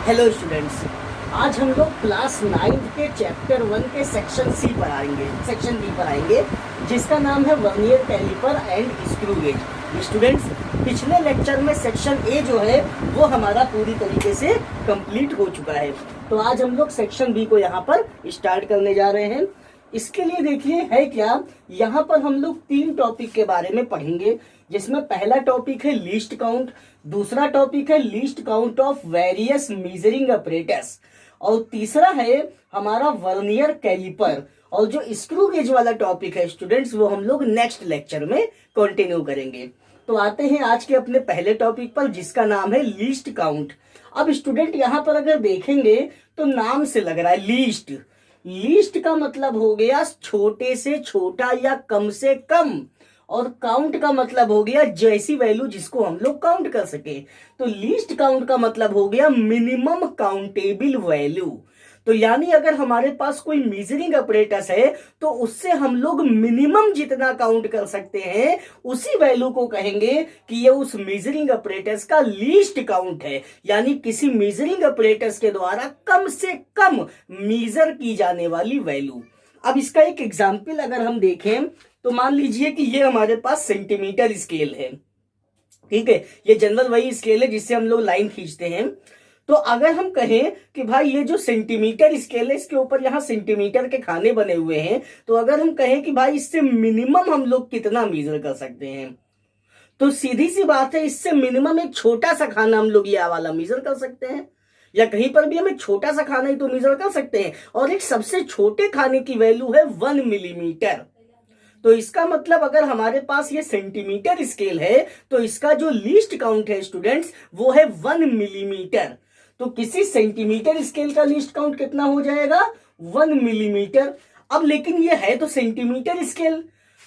Hello students, आज हम लोग क्लास 9 के चैप्टर 1 के सेक्शन सी पर आएंगे, सेक्शन बी पर आएंगे, जिसका नाम है vernier caliper and screw gauge. Students, पिछले लेक्चर में सेक्शन ए जो है वो हमारा पूरी तरीके से कंप्लीट हो चुका है। तो आज हम लोग सेक्शन बी को यहाँ पर स्टार्ट करने जा रहे हैं। इसके लिए देखिए है क्या, यहाँ पर हम लोग 3 टॉपिक के बारे में पढ़ेंगे, जिसमें पहला टॉपिक है लीस्ट काउंट, दूसरा टॉपिक है least count of various measuring apparatus, और तीसरा है हमारा वर्नियर कैलिपर। और जो स्क्रू गेज वाला टॉपिक है स्टूडेंट्स, वो हम लोग नेक्स्ट लेक्चर में कंटिन्यू करेंगे। तो आते हैं आज के अपने पहले टॉपिक पर, जिसका नाम है लीस्ट काउंट। अब स्टूडेंट यहाँ पर अगर देखेंगे तो नाम से लग रहा है लीस्ट। लीस्ट का मतलब हो गया छोटे से छोटा या कम से कम, और काउंट का मतलब हो गया जैसी वैल्यू जिसको हम लोग काउंट कर सके। तो लीस्ट काउंट का मतलब हो गया मिनिमम काउंटेबल वैल्यू। तो यानी अगर हमारे पास कोई मेजरिंग अपरेटस है तो उससे हम लोग मिनिमम जितना काउंट कर सकते हैं उसी वैल्यू को कहेंगे कि ये उस मेजरिंग अपरेटस का लीस्ट काउंट है, यानी किसी मेजरिंग अपरेटस के द्वारा कम से कम मेजर की जाने वाली वैल्यू। अब इसका एक एग्जाम्पल अगर हम देखें तो मान लीजिए कि ये हमारे पास सेंटीमीटर स्केल है, ठीक है। ये जनरल वही स्केल है जिससे हम लोग लाइन खींचते हैं। तो अगर हम कहें कि भाई ये जो सेंटीमीटर स्केल है, इसके ऊपर यहाँ सेंटीमीटर के खाने बने हुए हैं, तो अगर हम कहें कि भाई इससे मिनिमम हम लोग कितना मेजर कर सकते हैं, तो सीधी सी बात है, इससे मिनिमम एक छोटा सा खाना हम लोग ये वाला मेजर कर सकते हैं, या कहीं पर भी हमें छोटा सा खाना ही तो मेजर कर सकते हैं। और एक सबसे छोटे खाने की वैल्यू है 1 मिलीमीटर। तो इसका मतलब अगर हमारे पास ये सेंटीमीटर स्केल है तो इसका जो लीस्ट काउंट है स्टूडेंट्स वो है 1 मिलीमीटर। तो किसी सेंटीमीटर स्केल का लीस्ट काउंट कितना हो जाएगा? 1 मिलीमीटर। अब लेकिन ये है तो सेंटीमीटर स्केल,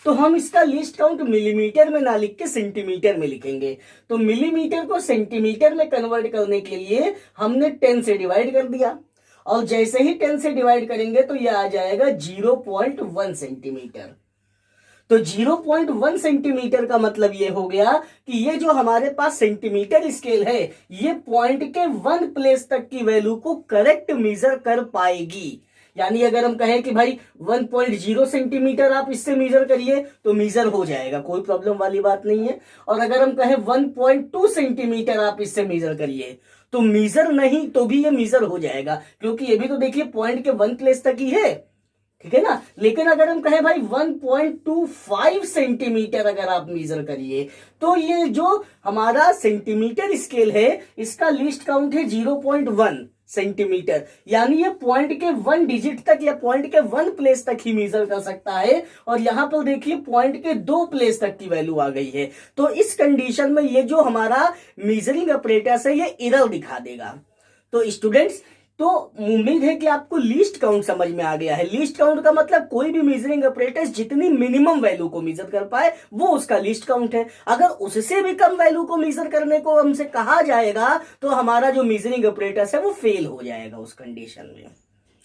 तो हम इसका लीस्ट काउंट मिलीमीटर में ना लिख के सेंटीमीटर में लिखेंगे। तो मिलीमीटर को सेंटीमीटर में कन्वर्ट करने के लिए हमने 10 से डिवाइड कर दिया, और जैसे ही 10 से डिवाइड करेंगे तो यह आ जाएगा 0.1 सेंटीमीटर। तो 0.1 सेंटीमीटर का मतलब ये हो गया कि ये जो हमारे पास सेंटीमीटर स्केल है ये पॉइंट के 1 प्लेस तक की वैल्यू को करेक्ट मेजर कर पाएगी। यानी अगर हम कहें कि भाई 1.0 सेंटीमीटर आप इससे मेजर करिए तो मेजर हो जाएगा, कोई प्रॉब्लम वाली बात नहीं है। और अगर हम कहें 1.2 सेंटीमीटर आप इससे मेजर करिए तो मेजर नहीं तो भी ये मेजर हो जाएगा, क्योंकि ये भी तो देखिए पॉइंट के 1 प्लेस तक ही है, ठीक है ना। लेकिन अगर हम कहें भाई 1.25 सेंटीमीटर अगर आप मेजर करिए तो ये जो हमारा सेंटीमीटर स्केल है इसका लीस्ट काउंट है 0.1 सेंटीमीटर, यानी ये पॉइंट के 1 डिजिट तक या पॉइंट के 1 प्लेस तक ही मेजर कर सकता है। और यहां पर देखिए पॉइंट के 2 प्लेस तक की वैल्यू आ गई है। तो इस कंडीशन में ये जो हमारा मेजरिंग अपरेटस है ये एरर दिखा देगा। तो स्टूडेंट्स, तो उम्मीद है कि आपको लीस्ट काउंट समझ में आ गया है। लीस्ट काउंट का मतलब कोई भी मेजरिंग अपरेटस जितनी मिनिमम वैल्यू को मेजर कर पाए वो उसका लीस्ट काउंट है। अगर उससे भी कम वैल्यू को मेजर करने को हमसे कहा जाएगा तो हमारा जो मेजरिंग अपरेटस है वो फेल हो जाएगा उस कंडीशन में,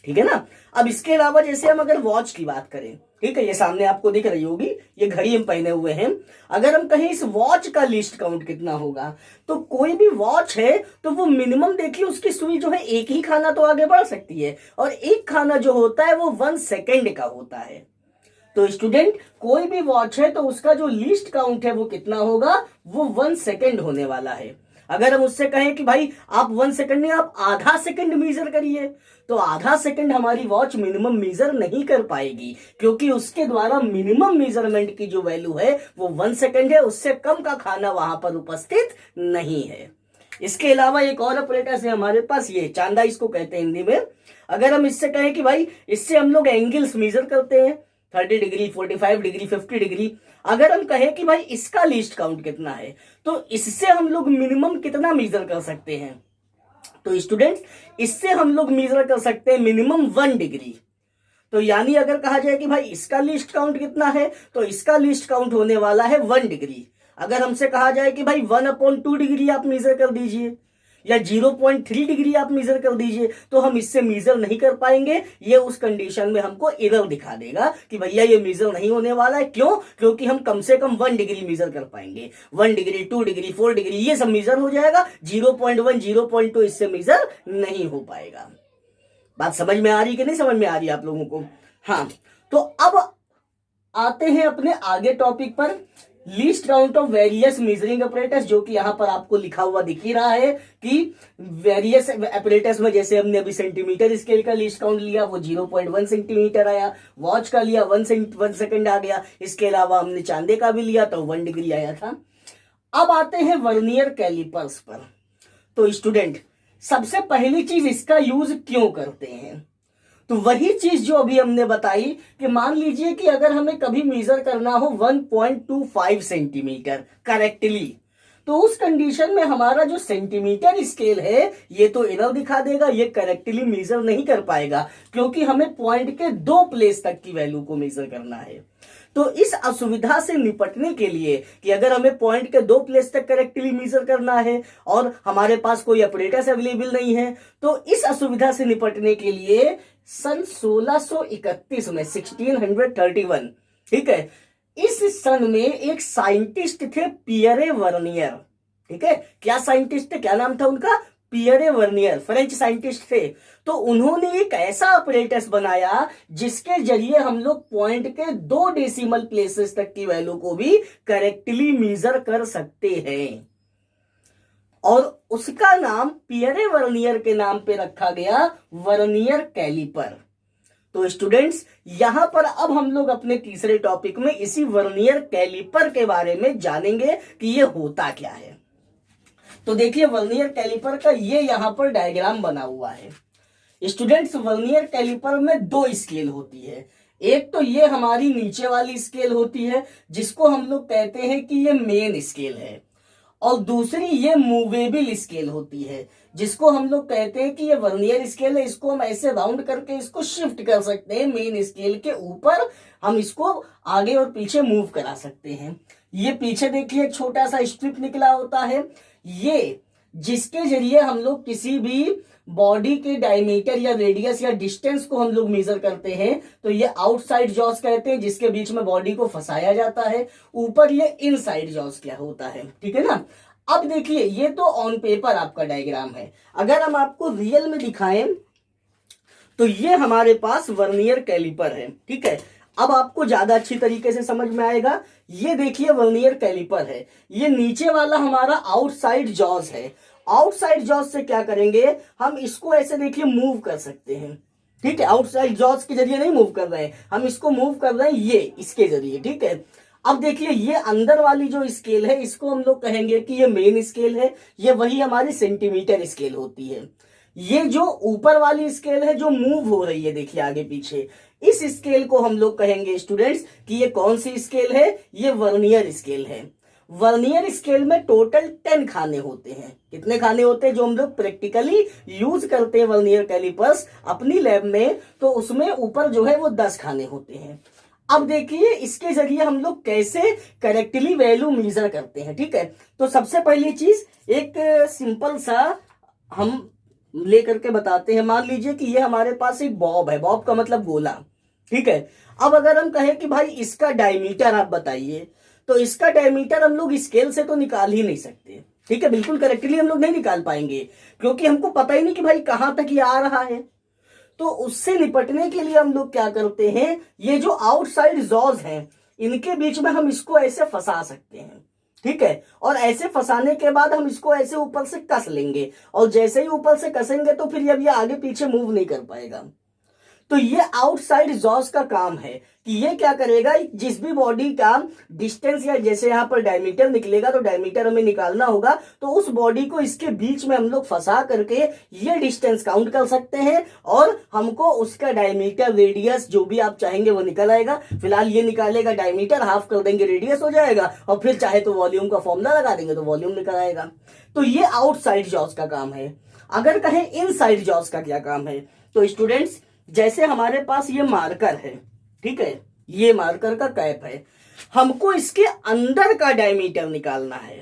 ठीक है ना। अब इसके अलावा जैसे हम अगर वॉच की बात करें, ठीक है, ये सामने आपको दिख रही होगी, ये घड़ी हम पहने हुए हैं। अगर हम कहें इस वॉच का लीस्ट काउंट कितना होगा, तो कोई भी वॉच है तो वो मिनिमम देखिए उसकी सुई जो है एक ही खाना तो आगे बढ़ सकती है, और एक खाना जो होता है वो 1 सेकेंड का होता है। तो स्टूडेंट, कोई भी वॉच है तो उसका जो लीस्ट काउंट है वो कितना होगा? वो 1 सेकेंड होने वाला है। अगर हम उससे कहें कि भाई आप 1 सेकंड नहीं आप आधा सेकंड मेजर करिए, तो आधा सेकंड हमारी वॉच मिनिमम मेजर नहीं कर पाएगी, क्योंकि उसके द्वारा मिनिमम मेजरमेंट की जो वैल्यू है वो 1 सेकंड है, उससे कम का खाना वहां पर उपस्थित नहीं है। इसके अलावा एक और अपरेटस है हमारे पास, ये चांदा इसको कहते हैं हिंदी में। अगर हम इससे कहें कि भाई इससे हम लोग एंगल्स मेजर करते हैं, 30 डिग्री, 45 डिग्री, 50 डिग्री। अगर हम कहें कि भाई इसका लीस्ट काउंट कितना है तो इससे हम लोग मिनिमम कितना मेजर कर सकते हैं? तो स्टूडेंट्स, इससे हम लोग मेजर कर सकते हैं मिनिमम 1 डिग्री। तो यानी अगर कहा जाए कि भाई इसका लीस्ट काउंट कितना है तो इसका लीस्ट काउंट होने वाला है 1 डिग्री। अगर हमसे कहा जाए कि भाई 1/2 डिग्री आप मेजर कर दीजिए, या 0.3 डिग्री आप मेजर कर दीजिए, तो हम इससे मेजर नहीं कर पाएंगे। ये उस कंडीशन में हमको एरर दिखा देगा कि भैया ये मेजर नहीं होने वाला है। क्यों? क्योंकि हम कम से कम 1 डिग्री मेजर कर पाएंगे। 1 डिग्री, 2 डिग्री, 4 डिग्री ये सब मेजर हो जाएगा। 0.1, 0.2 इससे मेजर नहीं हो पाएगा। बात समझ में आ रही कि नहीं समझ में आ रही आप लोगों को? हाँ, तो अब आते हैं अपने आगे टॉपिक पर, least count of various measuring apparatus, जो कि यहां पर आपको लिखा हुआ दिख ही रहा है कि वेरियस अपरेटस में जैसे हमने अभी सेंटीमीटर स्केल का लीस्ट काउंट लिया, वो 0.1 सेंटीमीटर आया। वॉच का लिया 1 सेकंड आ गया। इसके अलावा हमने चांदे का भी लिया तो 1 डिग्री आया था। अब आते हैं वर्नियर कैलिपर्स पर। तो स्टूडेंट, सबसे पहली चीज इसका यूज क्यों करते हैं? तो वही चीज जो अभी हमने बताई कि मान लीजिए कि अगर हमें कभी मेजर करना हो 1.25 सेंटीमीटर करेक्टली, तो उस कंडीशन में हमारा जो सेंटीमीटर स्केल है ये तो एरर दिखा देगा, ये करेक्टली मेजर नहीं कर पाएगा, क्योंकि हमें पॉइंट के 2 प्लेस तक की वैल्यू को मेजर करना है। तो इस असुविधा से निपटने के लिए कि अगर हमें पॉइंट के 2 प्लेस तक करेक्टली मेजर करना है और हमारे पास कोई अपरेटस अवेलेबल नहीं है, तो इस असुविधा से निपटने के लिए सन 1631 में 1631, ठीक है, इस सन में एक साइंटिस्ट थे पियरे वर्नियर। ठीक है, क्या साइंटिस्ट थे, क्या नाम था उनका? पियरे वर्नियर, फ्रेंच साइंटिस्ट थे। तो उन्होंने एक ऐसा अपरेटस बनाया जिसके जरिए हम लोग पॉइंट के 2 डेसिमल प्लेसेस तक की वैल्यू को भी करेक्टली मेजर कर सकते हैं, और उसका नाम पियरे वर्नियर के नाम पे रखा गया, वर्नियर कैलिपर। तो स्टूडेंट्स, यहां पर अब हम लोग अपने तीसरे टॉपिक में इसी वर्नियर कैलिपर के बारे में जानेंगे कि ये होता क्या है। तो देखिए, वर्नियर कैलिपर का ये यहां पर डायग्राम बना हुआ है। स्टूडेंट्स, वर्नियर कैलिपर में 2 स्केल होती है। एक तो ये हमारी नीचे वाली स्केल होती है जिसको हम लोग कहते हैं कि ये मेन स्केल है, और दूसरी ये मूवेबल स्केल होती है जिसको हम लोग कहते हैं कि ये वर्नियर स्केल है। इसको हम ऐसे राउंड करके इसको शिफ्ट कर सकते हैं मेन स्केल के ऊपर, हम इसको आगे और पीछे मूव करा सकते हैं। ये पीछे देखिए एक छोटा सा स्ट्रिप निकला होता है, ये जिसके जरिए हम लोग किसी भी बॉडी के डायमीटर या रेडियस या डिस्टेंस को हम लोग मेजर करते हैं। तो ये आउटसाइड जॉस कहते हैं, जिसके बीच में बॉडी को फंसाया जाता है। ऊपर ये इनसाइड जॉस क्या होता है, ठीक है ना। अब देखिए, ये तो ऑन पेपर आपका डायग्राम है। अगर हम आपको रियल में दिखाएं तो ये हमारे पास वर्नियर कैलिपर है, ठीक है। अब आपको ज्यादा अच्छी तरीके से समझ में आएगा। ये देखिए वर्नियर कैलिपर है, ये नीचे वाला हमारा आउटसाइड जॉस है। आउटसाइड जॉस से क्या करेंगे, हम इसको ऐसे देखिए मूव कर सकते हैं, ठीक है। आउटसाइड जॉस के जरिए नहीं मूव कर रहे हैं, हम इसको मूव कर रहे हैं ये इसके जरिए, ठीक है। अब देखिए, ये अंदर वाली जो स्केल है इसको हम लोग कहेंगे कि ये मेन स्केल है, ये वही हमारी सेंटीमीटर स्केल होती है। ये जो ऊपर वाली स्केल है जो मूव हो रही है, देखिए आगे पीछे, इस स्केल को हम लोग कहेंगे स्टूडेंट्स कि ये कौन सी स्केल है, ये वर्नियर स्केल है। वर्नियर स्केल में टोटल 10 खाने होते हैं। कितने खाने होते हैं जो हम लोग प्रैक्टिकली यूज करते हैं वर्नियर कैलिपर्स अपनी लैब में, तो उसमें ऊपर जो है वो 10 खाने होते हैं। अब देखिए, इसके जरिए हम लोग कैसे करेक्टली वैल्यू मेजर करते हैं, ठीक है। तो सबसे पहली चीज एक सिंपल सा हम लेकर के बताते हैं। मान लीजिए कि ये हमारे पास एक बॉब है, बॉब का मतलब गोला, ठीक है। अब अगर हम कहें कि भाई इसका डायमीटर आप बताइए, तो इसका डायमीटर हम लोग स्केल से तो निकाल ही नहीं सकते, ठीक है। बिल्कुल करेक्टली हम लोग नहीं निकाल पाएंगे, क्योंकि हमको पता ही नहीं कि भाई कहां तक ये आ रहा है। तो उससे निपटने के लिए हम लोग क्या करते हैं, ये जो आउटसाइड जॉज हैं इनके बीच में हम इसको ऐसे फंसा सकते हैं, ठीक है। और ऐसे फंसाने के बाद हम इसको ऐसे ऊपर से कस लेंगे, और जैसे ही ऊपर से कसेंगे तो फिर अब ये आगे पीछे मूव नहीं कर पाएगा। तो ये आउटसाइड जॉस का काम है कि ये क्या करेगा, जिस भी बॉडी का डिस्टेंस या जैसे यहां पर डायमीटर निकलेगा तो डायमीटर हमें निकालना होगा, तो उस बॉडी को इसके बीच में हम लोग फंसा करके ये डिस्टेंस काउंट कर सकते हैं, और हमको उसका डायमीटर रेडियस जो भी आप चाहेंगे वो निकल आएगा। फिलहाल ये निकालेगा डायमीटर, हाफ कर देंगे रेडियस हो जाएगा, और फिर चाहे तो वॉल्यूम का फॉर्मूला लगा देंगे तो वॉल्यूम निकल आएगा। तो ये आउटसाइड जॉस का काम है। अगर कहें इनसाइड जॉस का क्या काम है, तो स्टूडेंट्स जैसे हमारे पास ये मार्कर है, ठीक है, ये मार्कर का कैप है, हमको इसके अंदर का डायमीटर निकालना है,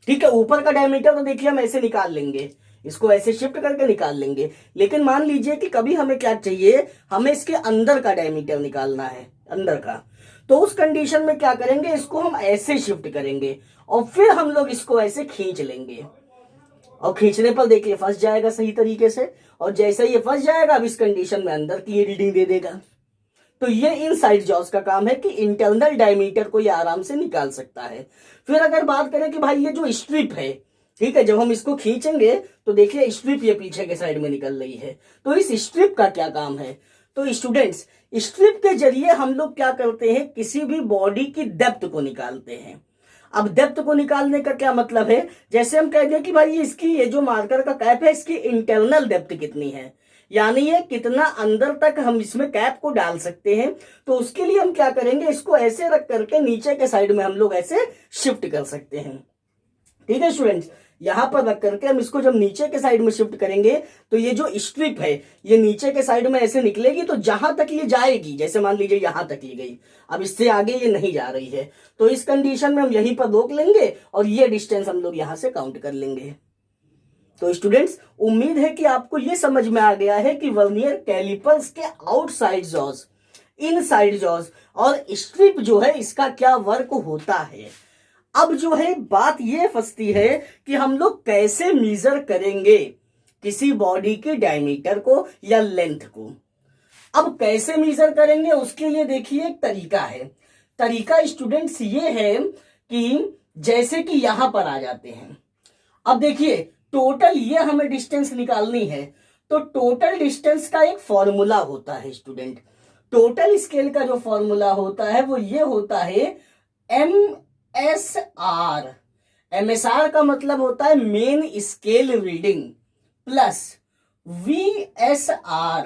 ठीक है। ऊपर का डायमीटर तो देखिए हम ऐसे निकाल लेंगे, इसको ऐसे शिफ्ट करके निकाल लेंगे। लेकिन मान लीजिए कि कभी हमें क्या चाहिए, हमें इसके अंदर का डायमीटर निकालना है, अंदर का, तो उस कंडीशन में क्या करेंगे, इसको हम ऐसे शिफ्ट करेंगे और फिर हम लोग इसको ऐसे खींच लेंगे और खींचने पर देखिए फंस जाएगा सही तरीके से। और जैसे ये फंस जाएगा, अब इस कंडीशन में अंदर की ये रीडिंग दे देगा। तो ये इनसाइड जॉस का काम है कि इंटरनल डायमीटर को ये आराम से निकाल सकता है। फिर अगर बात करें कि भाई ये जो स्ट्रिप है, ठीक है, जब हम इसको खींचेंगे तो देखिए स्ट्रिप ये पीछे के साइड में निकल रही है। तो इस स्ट्रिप का क्या काम है, तो स्टूडेंट्स स्ट्रिप के जरिए हम लोग क्या करते हैं, किसी भी बॉडी की डेप्थ को निकालते हैं। अब डेप्थ को निकालने का क्या मतलब है, जैसे हम कह दें कि भाई इसकी ये जो मार्कर का कैप है, इसकी इंटरनल डेप्थ कितनी है, यानी ये कितना अंदर तक हम इसमें कैप को डाल सकते हैं। तो उसके लिए हम क्या करेंगे, इसको ऐसे रख करके नीचे के साइड में हम लोग ऐसे शिफ्ट कर सकते हैं। ठीक है स्टूडेंट्स, यहां पर रख करके हम इसको जब नीचे के साइड में शिफ्ट करेंगे तो ये जो स्ट्रिप है ये नीचे के साइड में ऐसे निकलेगी। तो जहां तक ये जाएगी, जैसे मान लीजिए यहां तक ये गई, अब इससे आगे ये नहीं जा रही है, तो इस कंडीशन में हम यहीं पर रोक लेंगे और ये डिस्टेंस हम लोग यहां से काउंट कर लेंगे। तो स्टूडेंट्स उम्मीद है कि आपको ये समझ में आ गया है कि वर्नियर कैलिपर्स के आउटसाइड जॉज, इनसाइड जॉज और स्ट्रिप जो है इसका क्या वर्क होता है। अब जो है बात ये फंसती है कि हम लोग कैसे मेजर करेंगे किसी बॉडी के डायमीटर को या लेंथ को। अब कैसे मेजर करेंगे उसके लिए देखिए एक तरीका है। तरीका स्टूडेंट्स ये है कि जैसे कि यहां पर आ जाते हैं, अब देखिए टोटल ये हमें डिस्टेंस निकालनी है, तो टोटल डिस्टेंस का एक फॉर्मूला होता है स्टूडेंट। टोटल स्केल का जो फॉर्मूला होता है वो ये होता है MSR। MSR का मतलब होता है main scale reading plus VSR।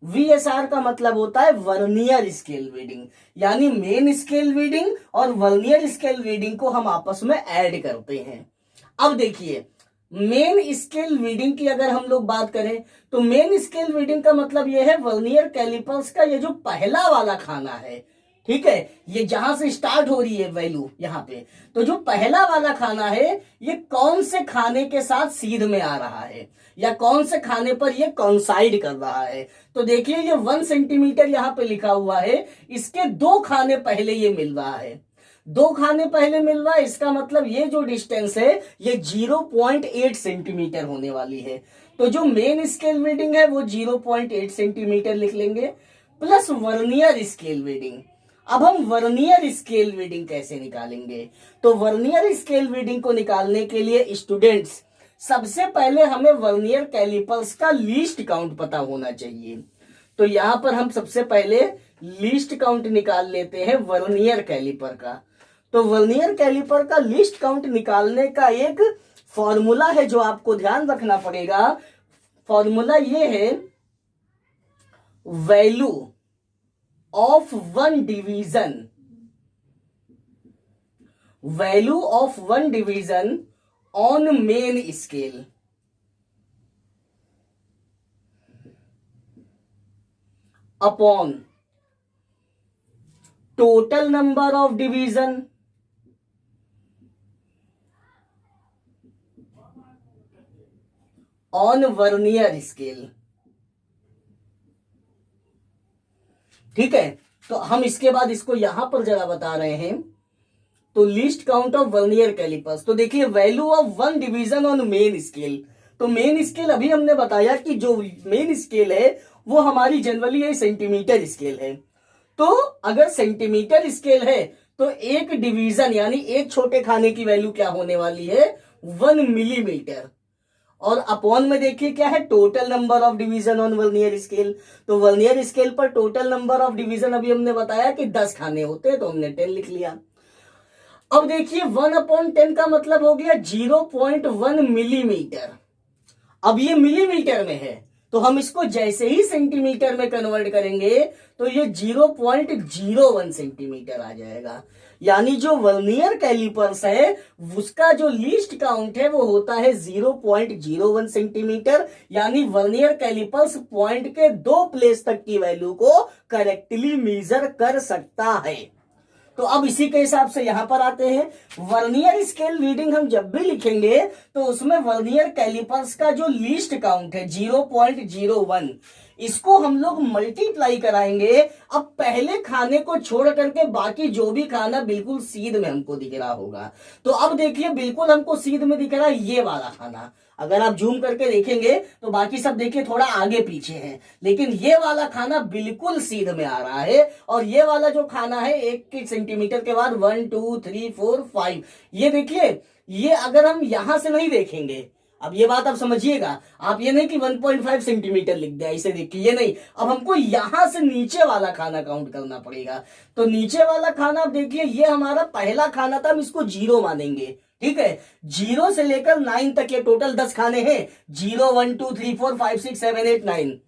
VSR का मतलब होता है वर्नियर स्केल रीडिंग, यानी मेन स्केल रीडिंग और वर्नियर स्केल रीडिंग को हम आपस में ऐड करते हैं। अब देखिए मेन स्केल रीडिंग की अगर हम लोग बात करें तो मेन स्केल रीडिंग का मतलब यह है वर्नियर कैलिपर्स का ये जो पहला वाला खाना है, ठीक है, ये जहां से स्टार्ट हो रही है वैल्यू यहां पे, तो जो पहला वाला खाना है ये कौन से खाने के साथ सीध में आ रहा है या कौन से खाने पर ये कॉन्साइड कर रहा है। तो देखिए ये 1 सेंटीमीटर यहां पे लिखा हुआ है, इसके 2 खाने पहले ये मिल रहा है, 2 खाने पहले मिल रहा है, इसका मतलब ये जो डिस्टेंस है ये 0.8 सेंटीमीटर होने वाली है। तो जो मेन स्केल रीडिंग है वो 0.8 सेंटीमीटर लिख लेंगे प्लस वर्नियर स्केल रीडिंग। अब हम वर्नियर स्केल रीडिंग कैसे निकालेंगे, तो वर्नियर स्केल रीडिंग को निकालने के लिए स्टूडेंट्स सबसे पहले हमें वर्नियर कैलिपर्स का लीस्ट काउंट पता होना चाहिए। तो यहां पर हम सबसे पहले लीस्ट काउंट निकाल लेते हैं वर्नियर कैलिपर का। तो वर्नियर कैलिपर का लीस्ट काउंट निकालने का एक फॉर्मूला है जो आपको ध्यान रखना पड़ेगा। फॉर्मूला ये है value of 1 division, value of 1 division on main scale upon total number of division on vernier scale. ठीक है, तो हम इसके बाद इसको यहां पर जरा बता रहे हैं। तो least count of vernier calipers, तो देखिए value of 1 division on main scale. तो मेन स्केल अभी हमने बताया कि जो मेन स्केल है वो हमारी जनरली है सेंटीमीटर स्केल है। तो अगर सेंटीमीटर स्केल है तो एक डिवीजन यानी एक छोटे खाने की वैल्यू क्या होने वाली है, 1 मिलीमीटर। और अपॉन में देखिए क्या है, total number of division on vernier scale. तो वर्नियर स्केल पर टोटल नंबर ऑफ डिवीजन अभी हमने बताया कि 10 खाने होते हैं, तो हमने 10 लिख लिया। अब देखिए 1/10 का मतलब हो गया 0.1 मिलीमीटर। अब ये मिलीमीटर में है तो हम इसको जैसे ही सेंटीमीटर में कन्वर्ट करेंगे तो ये 0.01 सेंटीमीटर आ जाएगा। यानी जो वर्नियर कैलिपर्स है उसका जो लीस्ट काउंट है वो होता है 0.01 सेंटीमीटर। यानी वर्नियर कैलिपर्स पॉइंट के 2 प्लेस तक की वैल्यू को करेक्टली मेजर कर सकता है। तो अब इसी के हिसाब से यहां पर आते हैं। वर्नियर स्केल रीडिंग हम जब भी लिखेंगे तो उसमें वर्नियर कैलिपर्स का जो लीस्ट काउंट है 0.01, इसको हम लोग मल्टीप्लाई कराएंगे। अब पहले खाने को छोड़ करके बाकी जो भी खाना बिल्कुल सीध में हमको दिख रहा होगा। तो अब देखिए बिल्कुल हमको सीध में दिख रहा है ये वाला खाना। अगर आप जूम करके देखेंगे तो बाकी सब देखिए थोड़ा आगे पीछे है, लेकिन ये वाला खाना बिल्कुल सीध में आ रहा है। और ये वाला जो खाना है 1 सेंटीमीटर के बाद 1 2 3 4 5, ये देखिए, ये अगर हम यहां से नहीं देखेंगे, अब ये बात आप समझिएगा, आप ये नहीं कि 1.5 सेंटीमीटर लिख दिया इसे देखिए, ये नहीं, अब हमको यहां से नीचे वाला खाना काउंट करना पड़ेगा। तो नीचे वाला खाना आप देखिए, ये हमारा पहला खाना था, हम इसको 0 मानेंगे, ठीक है। 0 से लेकर 9 तक ये टोटल 10 खाने हैं, 0 1 2 3 4 5 6 7 8 9।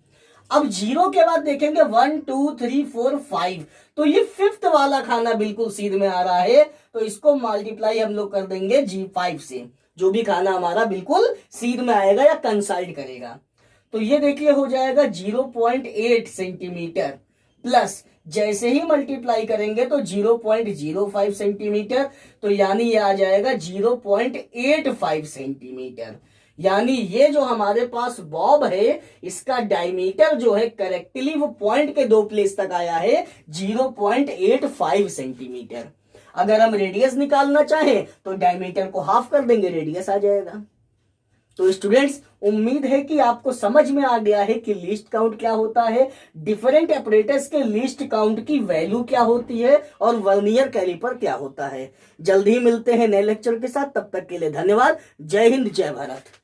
अब 0 के बाद देखेंगे 1 2 3 4 5, तो ये 5th वाला खाना बिल्कुल सीध में आ रहा है। तो इसको मल्टीप्लाई हम लोग कर देंगे G5 से, जो भी खाना हमारा बिल्कुल सीध में आएगा या कंसाइड करेगा। तो ये देखिए हो जाएगा 0.8 सेंटीमीटर प्लस जैसे ही मल्टीप्लाई करेंगे तो 0.05 सेंटीमीटर, तो यानी ये आ जाएगा 0.85 सेंटीमीटर। यानी ये जो हमारे पास बॉब है इसका डायमीटर जो है करेक्टली वो पॉइंट के 2 प्लेस तक आया है 0.85 सेंटीमीटर। अगर हम रेडियस निकालना चाहें तो डायमीटर को हाफ कर देंगे, रेडियस आ जाएगा। तो स्टूडेंट्स उम्मीद है कि आपको समझ में आ गया है कि लीस्ट काउंट क्या होता है, डिफरेंट ऑपरेटर्स के लीस्ट काउंट की वैल्यू क्या होती है और वर्नियर कैलिपर क्या होता है। जल्दी ही मिलते हैं नए लेक्चर के साथ, तब तक के लिए धन्यवाद। जय हिंद, जय भारत।